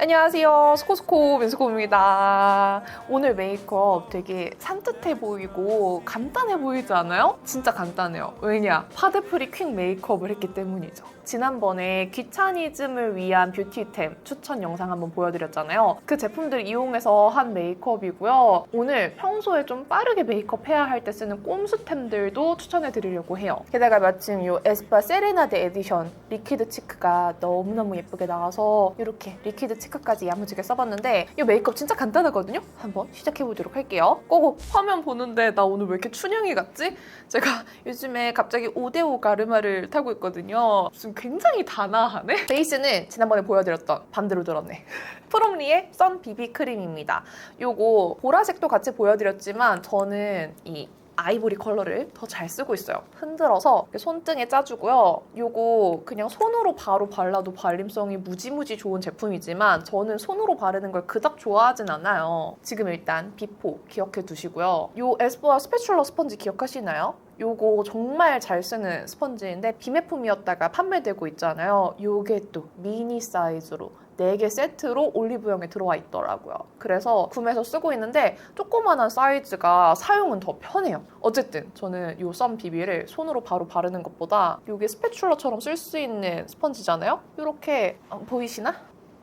안녕하세요. 스코스코 민스코입니다. 오늘 메이크업 되게 산뜻해 보이고 간단해 보이지 않아요? 진짜 간단해요. 왜냐? 파데프리 퀵 메이크업을 했기 때문이죠. 지난번에 귀차니즘을 위한 뷰티템 추천 영상 한번 보여드렸잖아요. 그 제품들 이용해서 한 메이크업이고요. 오늘 평소에 좀 빠르게 메이크업 해야 할 때 쓰는 꼼수템들도 추천해드리려고 해요. 게다가 마침 이 에스쁘아 세레나데 에디션 리퀴드 치크가 너무너무 예쁘게 나와서 이렇게 리퀴드 치크까지 야무지게 써봤는데 이 메이크업 진짜 간단하거든요? 한번 시작해보도록 할게요. 꼬고 화면 보는데 나 오늘 왜 이렇게 춘향이 같지? 제가 요즘에 갑자기 5대5 가르마를 타고 있거든요. 지금 굉장히 단아하네? 베이스는 지난번에 보여드렸던 반대로 들었네. 프롬리의 선 비비 크림입니다. 요거 보라색도 같이 보여드렸지만 저는 이 아이보리 컬러를 더 잘 쓰고 있어요. 흔들어서 손등에 짜주고요. 요거 그냥 손으로 바로 발라도 발림성이 무지무지 좋은 제품이지만 저는 손으로 바르는 걸 그닥 좋아하진 않아요. 지금 일단 비포 기억해 두시고요. 요 에스쁘아 스패츌러 스펀지 기억하시나요? 요거 정말 잘 쓰는 스펀지인데 비매품이었다가 판매되고 있잖아요. 요게 또 미니 사이즈로 4개 세트로 올리브영에 들어와 있더라고요. 그래서 구매해서 쓰고 있는데 조그만한 사이즈가 사용은 더 편해요. 어쨌든 저는 이 선 비비를 손으로 바로 바르는 것보다 이게 스패츌러처럼 쓸 수 있는 스펀지잖아요? 이렇게 보이시나?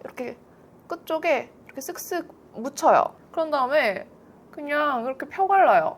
이렇게 끝쪽에 이렇게 쓱쓱 묻혀요. 그런 다음에 그냥 이렇게 펴발라요.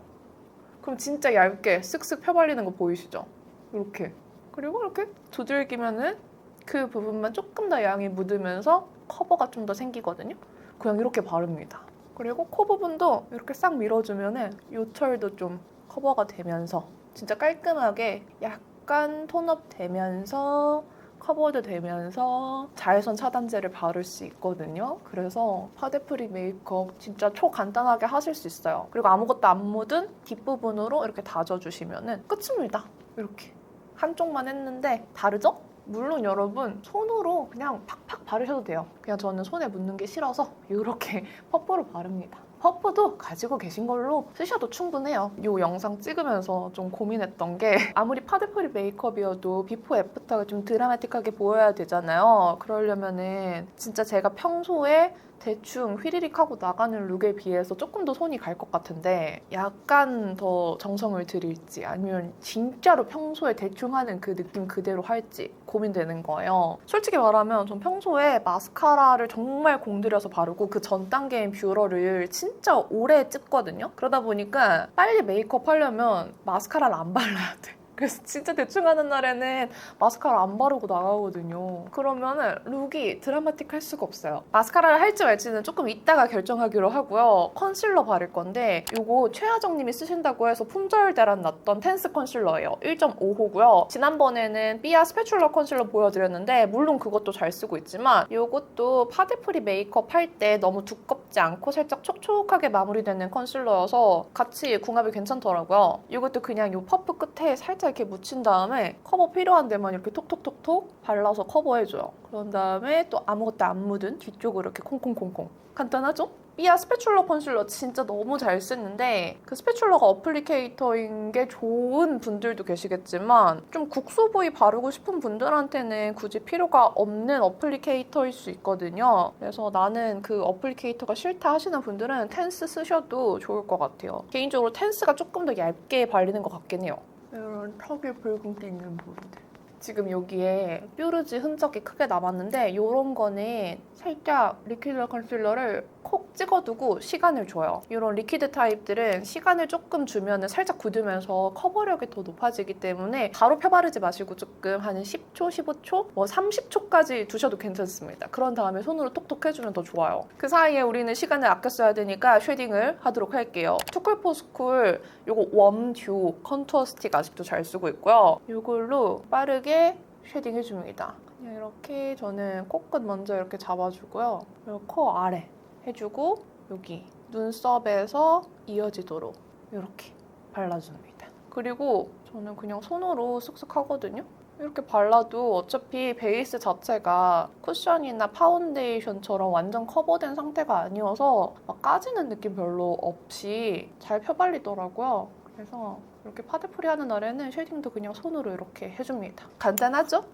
그럼 진짜 얇게 쓱쓱 펴발리는 거 보이시죠? 이렇게. 그리고 이렇게 두들기면은 그 부분만 조금 더 양이 묻으면서 커버가 좀 더 생기거든요. 그냥 이렇게 바릅니다. 그리고 코 부분도 이렇게 싹 밀어주면은 요철도 좀 커버가 되면서 진짜 깔끔하게 약간 톤업 되면서 커버도 되면서 자외선 차단제를 바를 수 있거든요. 그래서 파데프리 메이크업 진짜 초간단하게 하실 수 있어요. 그리고 아무것도 안 묻은 뒷부분으로 이렇게 다져주시면 끝입니다. 이렇게 한쪽만 했는데 다르죠? 물론 여러분 손으로 그냥 팍팍 바르셔도 돼요. 그냥 저는 손에 묻는 게 싫어서 이렇게 퍼프로 바릅니다. 퍼프도 가지고 계신 걸로 쓰셔도 충분해요. 이 영상 찍으면서 좀 고민했던 게 아무리 파데프리 메이크업이어도 비포 애프터가 좀 드라마틱하게 보여야 되잖아요. 그러려면은 진짜 제가 평소에 대충 휘리릭 하고 나가는 룩에 비해서 조금 더 손이 갈 것 같은데 약간 더 정성을 들일지 아니면 진짜로 평소에 대충 하는 그 느낌 그대로 할지 고민되는 거예요. 솔직히 말하면 전 평소에 마스카라를 정말 공들여서 바르고 그 전 단계인 뷰러를 진짜 오래 찍거든요. 그러다 보니까 빨리 메이크업 하려면 마스카라를 안 발라야 돼. 그래서 진짜 대충 하는 날에는 마스카라 안 바르고 나가거든요. 그러면은 룩이 드라마틱할 수가 없어요. 마스카라를 할지 말지는 조금 이따가 결정하기로 하고요. 컨실러 바를 건데 이거 최하정님이 쓰신다고 해서 품절 대란 났던 텐스 컨실러예요. 1.5호고요. 지난번에는 삐아 스패츌러 컨실러 보여드렸는데 물론 그것도 잘 쓰고 있지만 이것도 파데프리 메이크업 할 때 너무 두껍지 않고 살짝 촉촉하게 마무리되는 컨실러여서 같이 궁합이 괜찮더라고요. 이것도 그냥 이 퍼프 끝에 살짝 이렇게 묻힌 다음에 커버 필요한 데만 이렇게 톡톡톡톡 발라서 커버해줘요. 그런 다음에 또 아무것도 안 묻은 뒤쪽으로 이렇게 콩콩콩콩. 간단하죠? 삐아 스패츌러 컨실러 진짜 너무 잘 쓰는데 그 스패츌러가 어플리케이터인 게 좋은 분들도 계시겠지만 좀 국소 부위 바르고 싶은 분들한테는 굳이 필요가 없는 어플리케이터일 수 있거든요. 그래서 나는 그 어플리케이터가 싫다 하시는 분들은 텐스 쓰셔도 좋을 것 같아요. 개인적으로 텐스가 조금 더 얇게 발리는 것 같긴 해요. 이런 턱이 붉은기 있는 부분들. 지금 여기에 뾰루지 흔적이 크게 남았는데 이런 거는 살짝 리퀴드 컨실러를 콕 찍어두고 시간을 줘요. 이런 리퀴드 타입들은 시간을 조금 주면 살짝 굳으면서 커버력이 더 높아지기 때문에 바로 펴바르지 마시고 조금 한 10초, 15초, 뭐 30초까지 두셔도 괜찮습니다. 그런 다음에 손으로 톡톡 해주면 더 좋아요. 그 사이에 우리는 시간을 아껴 써야 되니까 쉐딩을 하도록 할게요. 투쿨포스쿨 요거 웜듀 컨투어 스틱 아직도 잘 쓰고 있고요. 이걸로 빠르게 쉐딩 해줍니다. 그냥 이렇게 저는 코끝 먼저 이렇게 잡아주고요. 그리고 코 아래 해주고 여기 눈썹에서 이어지도록 이렇게 발라줍니다. 그리고 저는 그냥 손으로 쓱쓱 하거든요. 이렇게 발라도 어차피 베이스 자체가 쿠션이나 파운데이션처럼 완전 커버된 상태가 아니어서 막 까지는 느낌 별로 없이 잘 펴발리더라고요. 그래서 이렇게 파데프리 하는 날에는 쉐딩도 그냥 손으로 이렇게 해줍니다. 간단하죠?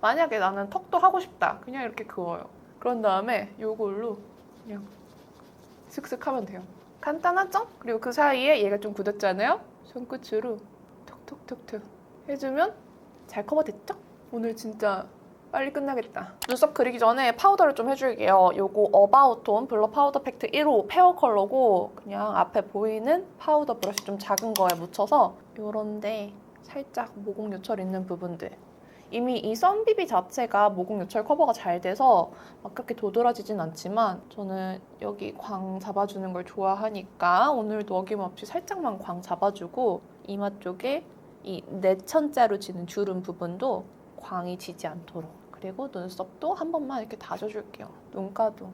만약에 나는 턱도 하고 싶다. 그냥 이렇게 그어요. 그런 다음에 이걸로 그냥 슥슥 하면 돼요. 간단하죠? 그리고 그 사이에 얘가 좀 굳었잖아요? 손끝으로 톡톡톡톡 해주면 잘 커버됐죠? 오늘 진짜 빨리 끝나겠다. 눈썹 그리기 전에 파우더를 좀 해줄게요. 요거 어바웃톤 블러 파우더 팩트 1호 페어 컬러고 그냥 앞에 보이는 파우더 브러쉬 좀 작은 거에 묻혀서 요런데 살짝 모공 요철 있는 부분들, 이미 이 썬비비 자체가 모공 요철 커버가 잘 돼서 막 그렇게 도드라지진 않지만 저는 여기 광 잡아주는 걸 좋아하니까 오늘도 어김없이 살짝만 광 잡아주고 이마 쪽에 이 내천자로 지는 주름 부분도 광이 지지 않도록, 그리고 눈썹도 한 번만 이렇게 다져줄게요. 눈가도.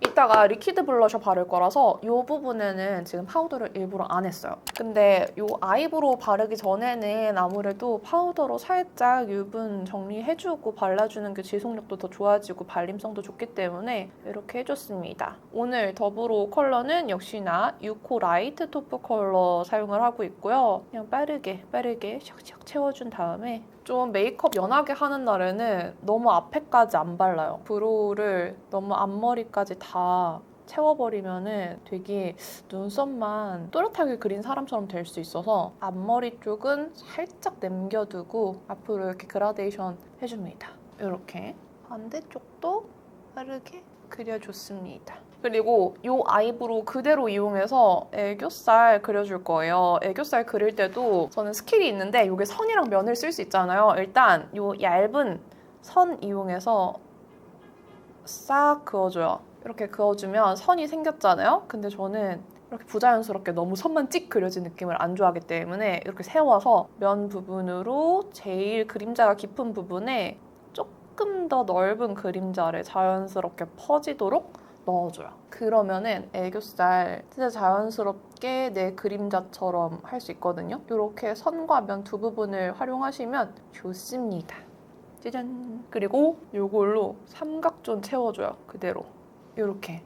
이따가 리퀴드 블러셔 바를 거라서 이 부분에는 지금 파우더를 일부러 안 했어요. 근데 이 아이브로우 바르기 전에는 아무래도 파우더로 살짝 유분 정리해주고 발라주는 게 지속력도 더 좋아지고 발림성도 좋기 때문에 이렇게 해줬습니다. 오늘 더브로우 컬러는 역시나 유코 라이트 토프 컬러 사용을 하고 있고요. 그냥 빠르게 샥샥 채워준 다음에 좀 메이크업 연하게 하는 날에는 너무 앞에까지 안 발라요. 브로우를 너무 앞머리까지 다 채워버리면은 되게 눈썹만 또렷하게 그린 사람처럼 될 수 있어서 앞머리 쪽은 살짝 남겨두고 앞으로 이렇게 그라데이션 해줍니다. 이렇게 반대쪽도 빠르게 그려줬습니다. 그리고 이 아이브로우 그대로 이용해서 애교살 그려줄 거예요. 애교살 그릴 때도 저는 스킬이 있는데 이게 선이랑 면을 쓸 수 있잖아요. 일단 이 얇은 선 이용해서 싹 그어줘요. 이렇게 그어주면 선이 생겼잖아요. 근데 저는 이렇게 부자연스럽게 너무 선만 찍 그려진 느낌을 안 좋아하기 때문에 이렇게 세워서 면 부분으로 제일 그림자가 깊은 부분에 조금 더 넓은 그림자를 자연스럽게 퍼지도록 넣어줘요. 그러면은 애교살 진짜 자연스럽게 내 그림자처럼 할 수 있거든요. 이렇게 선과 면 두 부분을 활용하시면 좋습니다. 짜잔! 그리고 이걸로 삼각존 채워줘요. 그대로. 이렇게.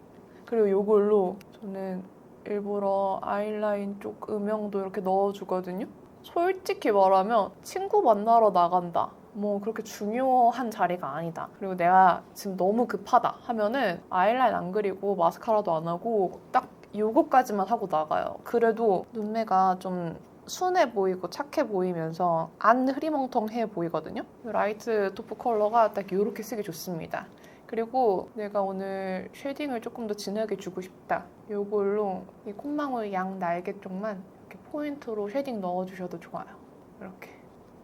그리고 이걸로 저는 일부러 아이라인 쪽 음영도 이렇게 넣어주거든요. 솔직히 말하면 친구 만나러 나간다, 뭐 그렇게 중요한 자리가 아니다, 그리고 내가 지금 너무 급하다 하면은 아이라인 안 그리고 마스카라도 안 하고 딱 요거까지만 하고 나가요. 그래도 눈매가 좀 순해 보이고 착해 보이면서 안 흐리멍텅해 보이거든요. 라이트 토프 컬러가 딱 이렇게 쓰기 좋습니다. 그리고 내가 오늘 쉐딩을 조금 더 진하게 주고 싶다, 이걸로 이 콧망울 양 날개 쪽만 이렇게 포인트로 쉐딩 넣어주셔도 좋아요. 이렇게.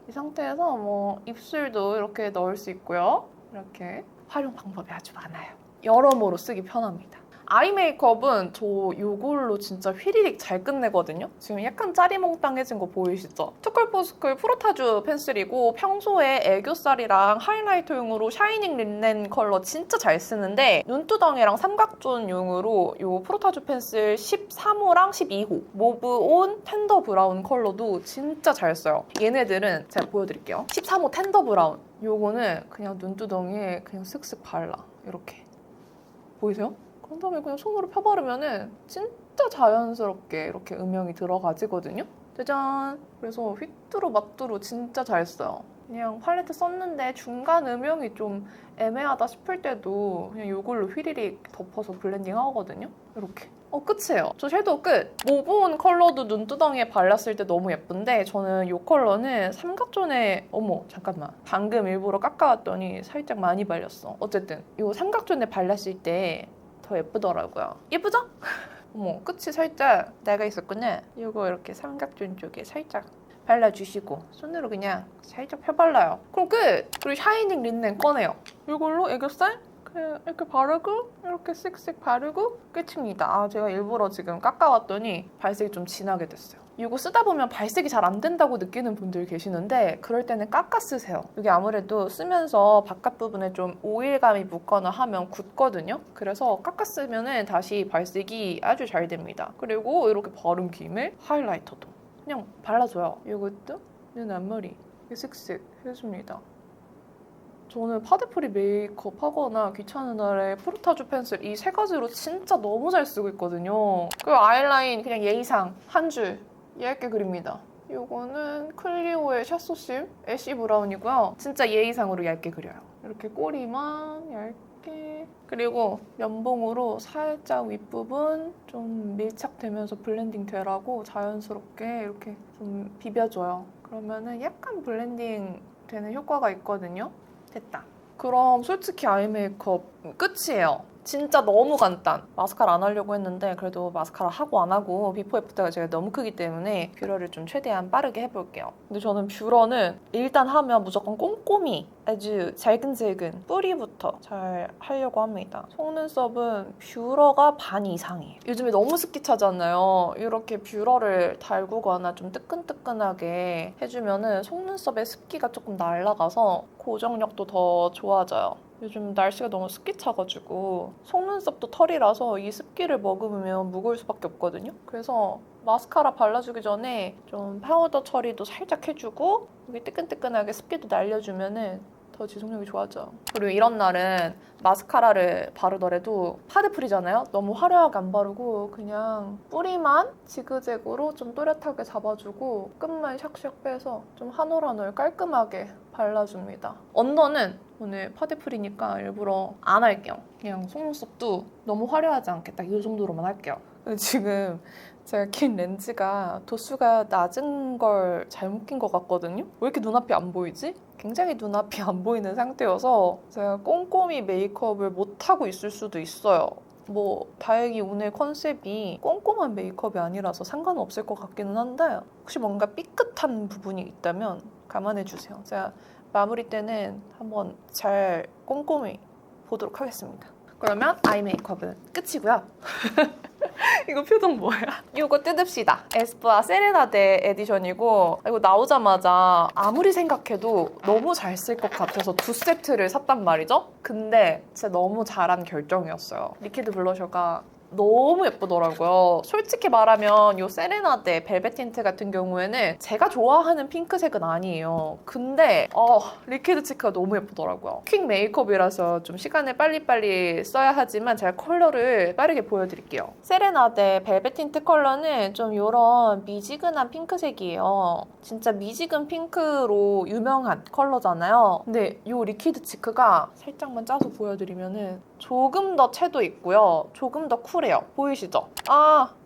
이 상태에서 뭐 입술도 이렇게 넣을 수 있고요. 이렇게 활용 방법이 아주 많아요. 여러모로 쓰기 편합니다. 아이 메이크업은 저 이걸로 진짜 휘리릭 잘 끝내거든요. 지금 약간 짜리몽땅해진 거 보이시죠? 투쿨포스쿨 프로타주 펜슬이고 평소에 애교살이랑 하이라이터용으로 샤이닝 린넨 컬러 진짜 잘 쓰는데 눈두덩이랑 삼각존용으로 이 프로타주 펜슬 13호랑 12호 모브온 텐더 브라운 컬러도 진짜 잘 써요. 얘네들은 제가 보여드릴게요. 13호 텐더 브라운, 요거는 그냥 눈두덩이에 그냥 쓱쓱 발라. 이렇게. 보이세요? 그런 다음에 그냥 손으로 펴바르면은 진짜 자연스럽게 이렇게 음영이 들어가지거든요. 짜잔! 그래서 휘뚜루 마뚜루 진짜 잘 써요. 그냥 팔레트 썼는데 중간 음영이 좀 애매하다 싶을 때도 그냥 이걸로 휘리릭 덮어서 블렌딩 하거든요. 이렇게. 끝이에요. 저 섀도우 끝! 모브온 컬러도 눈두덩이에 발랐을 때 너무 예쁜데 저는 이 컬러는 삼각존에 어머 잠깐만, 방금 일부러 깎아왔더니 살짝 많이 발렸어. 어쨌든 이 삼각존에 발랐을 때 더 예쁘더라고요. 예쁘죠? 어머, 끝이 살짝 나가 있었구나. 이거 이렇게 삼각존 쪽에 살짝 발라주시고 손으로 그냥 살짝 펴발라요. 그럼 끝! 그리고 샤이닝 린넨 꺼내요. 이걸로 애교살 이렇게 바르고 이렇게 쓱쓱 바르고 끝입니다. 제가 일부러 지금 깎아왔더니 발색이 좀 진하게 됐어요. 이거 쓰다 보면 발색이 잘 안 된다고 느끼는 분들 계시는데 그럴 때는 깎아 쓰세요. 이게 아무래도 쓰면서 바깥 부분에 좀 오일감이 묻거나 하면 굳거든요. 그래서 깎아 쓰면 다시 발색이 아주 잘 됩니다. 그리고 이렇게 바른 김에 하이라이터도 그냥 발라줘요. 이것도 눈 앞머리 쓱쓱 해줍니다. 저는 파데프리 메이크업 하거나 귀찮은 날에 프로타주 펜슬 이 세 가지로 진짜 너무 잘 쓰고 있거든요. 그리고 아이라인 그냥 예의상 한 줄 얇게 그립니다. 이거는 클리오의 샤소심 애쉬 브라운이고요. 진짜 예의상으로 얇게 그려요. 이렇게 꼬리만 얇게 이렇게. 그리고 면봉으로 살짝 윗부분 좀 밀착되면서 블렌딩 되라고 자연스럽게 이렇게 좀 비벼줘요. 그러면은 약간 블렌딩 되는 효과가 있거든요. 됐다. 그럼 솔직히 아이 메이크업 끝이에요. 진짜 너무 간단. 마스카라 안 하려고 했는데 그래도 마스카라 하고 안 하고 비포 애프터가 제가 너무 크기 때문에 뷰러를 좀 최대한 빠르게 해볼게요. 근데 저는 뷰러는 일단 하면 무조건 꼼꼼히 아주 잘근잘근 뿌리부터 잘 하려고 합니다. 속눈썹은 뷰러가 반 이상이에요. 요즘에 너무 습기 차잖아요. 이렇게 뷰러를 달구거나 좀 뜨끈뜨끈하게 해주면은 속눈썹에 습기가 조금 날아가서 고정력도 더 좋아져요. 요즘 날씨가 너무 습기 차가지고 속눈썹도 털이라서 이 습기를 머금으면 묵을 수밖에 없거든요. 그래서 마스카라 발라주기 전에 좀 파우더 처리도 살짝 해주고 여기 뜨끈뜨끈하게 습기도 날려주면은 더 지속력이 좋아져. 그리고 이런 날은 마스카라를 바르더라도 파데프리잖아요? 너무 화려하게 안 바르고 그냥 뿌리만 지그재그로 좀 또렷하게 잡아주고 끝만 샥샥 빼서 좀 한 올 한 올 깔끔하게 발라줍니다. 언더는 오늘 파데프리니까 일부러 안 할게요. 그냥 속눈썹도 너무 화려하지 않게 딱 이 정도로만 할게요. 지금 제가 낀 렌즈가 도수가 낮은 걸 잘못 낀 것 같거든요? 왜 이렇게 눈앞이 안 보이지? 굉장히 눈앞이 안 보이는 상태여서 제가 꼼꼼히 메이크업을 못하고 있을 수도 있어요. 뭐 다행히 오늘 컨셉이 꼼꼼한 메이크업이 아니라서 상관은 없을 것 같기는 한데 혹시 뭔가 삐끗한 부분이 있다면 감안해주세요. 제가 마무리 때는 한번 잘 꼼꼼히 보도록 하겠습니다. 그러면 아이 메이크업은 끝이고요. 이거 표정 뭐야? 이거 뜯읍시다. 에스쁘아 세레나데 에디션이고 이거 나오자마자 아무리 생각해도 너무 잘 쓸 것 같아서 2세트를 샀단 말이죠? 근데 진짜 너무 잘한 결정이었어요. 리퀴드 블러셔가 너무 예쁘더라고요. 솔직히 말하면 이 세레나데 벨벳 틴트 같은 경우에는 제가 좋아하는 핑크색은 아니에요. 근데 리퀴드 치크가 너무 예쁘더라고요. 퀵 메이크업이라서 좀 시간을 빨리빨리 써야 하지만 제가 컬러를 빠르게 보여드릴게요. 세레나데 벨벳 틴트 컬러는 좀 이런 미지근한 핑크색이에요. 진짜 미지근 핑크로 유명한 컬러잖아요. 근데 이 리퀴드 치크가 살짝만 짜서 보여드리면은 조금 더 채도 있고요. 조금 더 쿨해요. 보이시죠?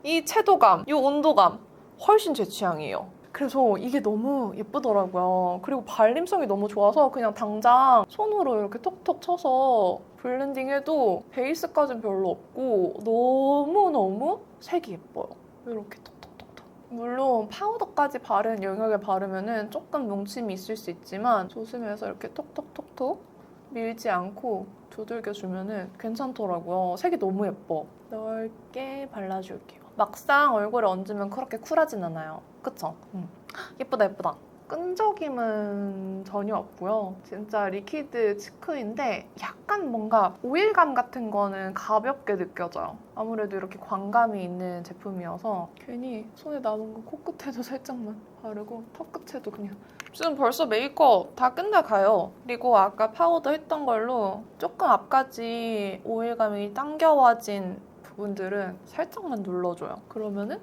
이 채도감, 이 온도감 훨씬 제 취향이에요. 그래서 이게 너무 예쁘더라고요. 그리고 발림성이 너무 좋아서 그냥 당장 손으로 이렇게 톡톡 쳐서 블렌딩해도 베이스까지는 별로 없고 너무너무 색이 예뻐요. 이렇게 톡톡톡톡. 물론 파우더까지 바른 영역에 바르면 조금 뭉침이 있을 수 있지만 조심해서 이렇게 톡톡톡톡 밀지 않고 두들겨주면 괜찮더라고요. 색이 너무 예뻐. 넓게 발라줄게요. 막상 얼굴에 얹으면 그렇게 쿨하진 않아요. 그쵸? 예쁘다 예쁘다. 끈적임은 전혀 없고요. 진짜 리퀴드 치크인데 약간 뭔가 오일감 같은 거는 가볍게 느껴져요. 아무래도 이렇게 광감이 있는 제품이어서 괜히 손에 남은 거 코끝에도 살짝만 바르고 턱 끝에도 그냥. 지금 벌써 메이크업 다 끝나가요. 그리고 아까 파우더 했던 걸로 조금 앞까지 오일감이 당겨와진 부분들은 살짝만 눌러줘요. 그러면은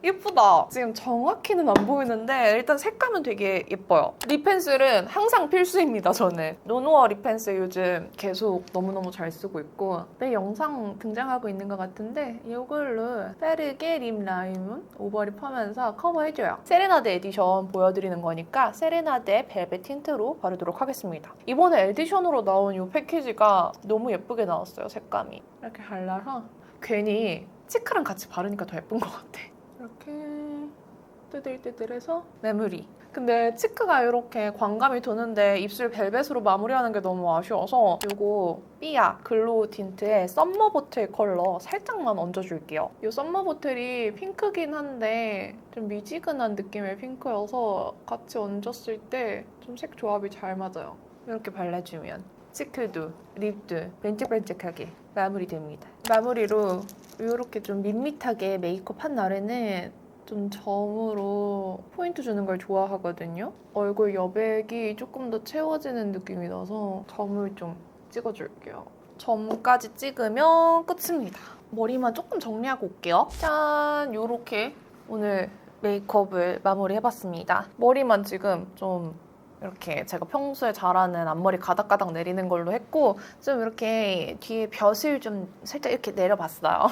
예쁘다. 지금 정확히는 안 보이는데 일단 색감은 되게 예뻐요. 립 펜슬은 항상 필수입니다, 저는. 노노어 립 펜슬 요즘 계속 너무너무 잘 쓰고 있고 내 영상 등장하고 있는 것 같은데 이걸로 빠르게 립 라인 오버립 하면서 커버해줘요. 세레나데 에디션 보여드리는 거니까 세레나데 벨벳 틴트로 바르도록 하겠습니다. 이번에 에디션으로 나온 이 패키지가 너무 예쁘게 나왔어요, 색감이. 이렇게 발라서 괜히 치크랑 같이 바르니까 더 예쁜 것 같아. 이렇게 뜨들뜨들해서 마무리. 근데 치크가 이렇게 광감이 도는데 입술 벨벳으로 마무리하는 게 너무 아쉬워서 이거 삐아 글로우 틴트의 썸머 보틀 컬러 살짝만 얹어줄게요. 이 썸머 보틀이 핑크긴 한데 좀 미지근한 느낌의 핑크여서 같이 얹었을 때 좀 색 조합이 잘 맞아요. 이렇게 발라주면 치크도 립도 반짝반짝하게 마무리됩니다. 마무리로 이렇게 좀 밋밋하게 메이크업 한 날에는 좀 점으로 포인트 주는 걸 좋아하거든요. 얼굴 여백이 조금 더 채워지는 느낌이 나서 점을 좀 찍어줄게요. 점까지 찍으면 끝입니다. 머리만 조금 정리하고 올게요. 짠! 이렇게 오늘 메이크업을 마무리해봤습니다. 머리만 지금 좀 이렇게 제가 평소에 잘하는 앞머리 가닥가닥 내리는 걸로 했고 좀 이렇게 뒤에 벼슬 좀 살짝 이렇게 내려봤어요.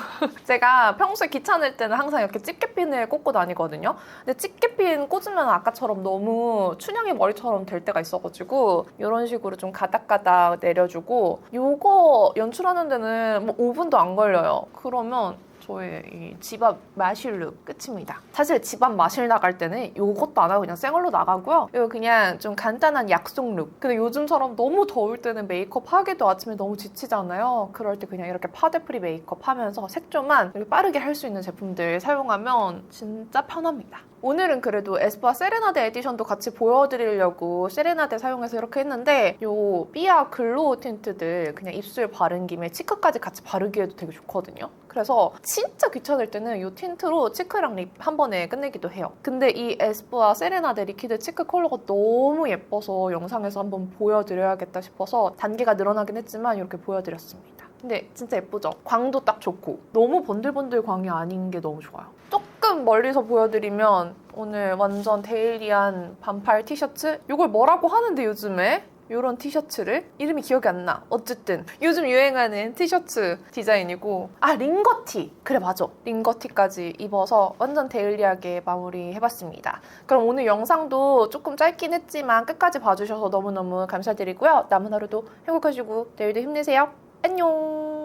제가 평소에 귀찮을 때는 항상 이렇게 집게핀을 꽂고 다니거든요. 근데 집게핀 꽂으면 아까처럼 너무 춘향이 머리처럼 될 때가 있어가지고 이런 식으로 좀 가닥가닥 내려주고 요거 연출하는 데는 뭐 5분도 안 걸려요. 그러면 저의 이 집앞 마실 룩 끝입니다. 사실 집앞 마실 나갈 때는 이것도 안 하고 그냥 생얼로 나가고요. 이거 그냥 좀 간단한 약속 룩. 근데 요즘처럼 너무 더울 때는 메이크업 하기도 아침에 너무 지치잖아요. 그럴 때 그냥 이렇게 파데프리 메이크업 하면서 색조만 이렇게 빠르게 할 수 있는 제품들 사용하면 진짜 편합니다. 오늘은 그래도 에스쁘아 세레나데 에디션도 같이 보여드리려고 세레나데 사용해서 이렇게 했는데 요 삐아 글로우 틴트들 그냥 입술 바른 김에 치크까지 같이 바르기에도 되게 좋거든요. 그래서 진짜 귀찮을 때는 이 틴트로 치크랑 립 한 번에 끝내기도 해요. 근데 이 에스쁘아 세레나데 리퀴드 치크 컬러가 너무 예뻐서 영상에서 한번 보여드려야겠다 싶어서 단계가 늘어나긴 했지만 이렇게 보여드렸습니다. 근데 진짜 예쁘죠? 광도 딱 좋고 너무 번들번들 광이 아닌 게 너무 좋아요. 조금 멀리서 보여드리면 오늘 완전 데일리한 반팔 티셔츠? 이걸 뭐라고 하는데 요즘에? 이런 티셔츠를? 이름이 기억이 안 나. 어쨌든 요즘 유행하는 티셔츠 디자인이고 링거티! 그래 맞아. 링거티까지 입어서 완전 데일리하게 마무리해봤습니다. 그럼 오늘 영상도 조금 짧긴 했지만 끝까지 봐주셔서 너무너무 감사드리고요. 남은 하루도 행복하시고 내일도 힘내세요. 안녕!